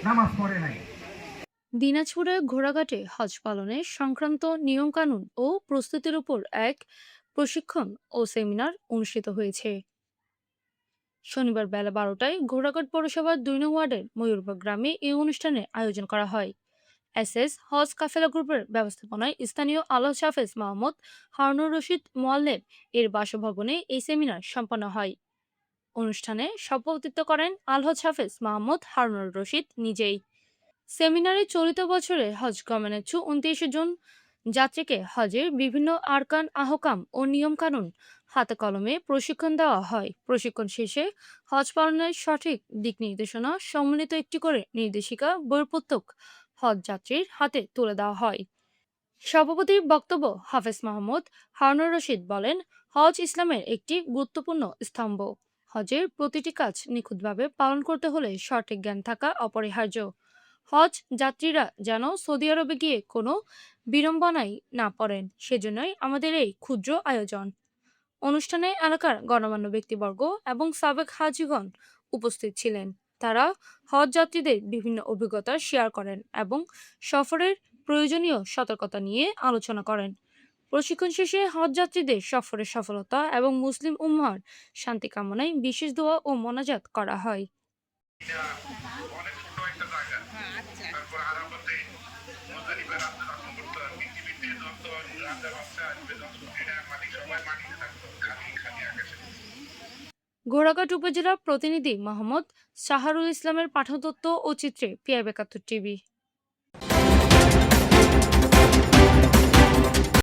নামাজ পড়ে নাই। দিনাজপুরের ঘোড়াঘাটে হজ পালনের সংক্রান্ত নিয়মকানুন ও প্রস্তুতির উপর এক প্রশিক্ষণ ও সেমিনার অনুষ্ঠিত হয়েছে। শনিবার বেলা 12টায় ঘোড়াঘাট পৌরসভার 2 নং ওয়ার্ডের ময়ূরবা গ্রামে এই অনুষ্ঠানের আয়োজন করা হয়। হজ কাফেলা গ্রুপের ব্যবস্থাপনায় স্থানীয় আলহাজ হাফেজ মাহমুদ হারুনুর রশিদ মোয়াল্লেম এর বাসভবনে এই সেমিনার সম্পন্ন হয়। অনুষ্ঠানে সভাপতিত্ব করেন আলহাজ হাফেজ মাহমুদ হারুনুর রশিদ নিজেই। সেমিনারে চলিত বছরে হজ গমনেচ্ছু 29 জন যাত্রীকে হজের বিভিন্ন আরকান আহকাম ও নিয়মকানুন হাতে কলমে প্রশিক্ষণ দেওয়া হয়। প্রশিক্ষণ শেষে হজ পালনের সঠিক দিক নির্দেশনা সম্মিলিত একটি করে নির্দেশিকা বইপ্রত্যক হজ যাত্রীর হাতে তুলে দেওয়া হয়। সভাপতির বক্তব্য হাফেজ মাহমুদ হারুনুর রশিদ বলেন, হজ ইসলামের একটি গুরুত্বপূর্ণ স্তম্ভ। হজের প্রতিটি কাজ নিখুঁতভাবে পালন করতে হলে সঠিক জ্ঞান থাকা অপরিহার্য। হজ যাত্রীরা যেন সৌদি আরবে গিয়ে কোনো বিড়ম্বনায় না পড়েন, সেজন্যই আমাদের এই ক্ষুদ্র আয়োজন। অনুষ্ঠানে এলাকার গণমান্য ব্যক্তিবর্গ এবং সাবেক হাজিগণ উপস্থিত ছিলেন। তারা হজ যাত্রীদের বিভিন্ন অভিজ্ঞতা শেয়ার করেন এবং সফরের প্রয়োজনীয় সতর্কতা নিয়ে আলোচনা করেন। প্রশিক্ষণ শেষে হজ যাত্রীদের সফরের সফলতা এবং মুসলিম উম্মাহর শান্তি কামনায় বিশেষ দোয়া ও মোনাজাত করা হয়। এটা অনেক ছোট একটা জায়গা। তারপর আরাফাতে মুজদালিফায় রাত্রে যাপন করতে হয়। পৃথিবীতে যত রাজা বাদশা আসবে, যত এটা মাটি সবাই মাটিতে থাকতো। খালি খালি আকাশে। ঘোড়াঘাট উপজেলার প্রতিনিধি মোহাম্মদ সাহারুল ইসলামের পাঠতত্ত্ব ও চিত্রে পিআই ৭২ টিভি।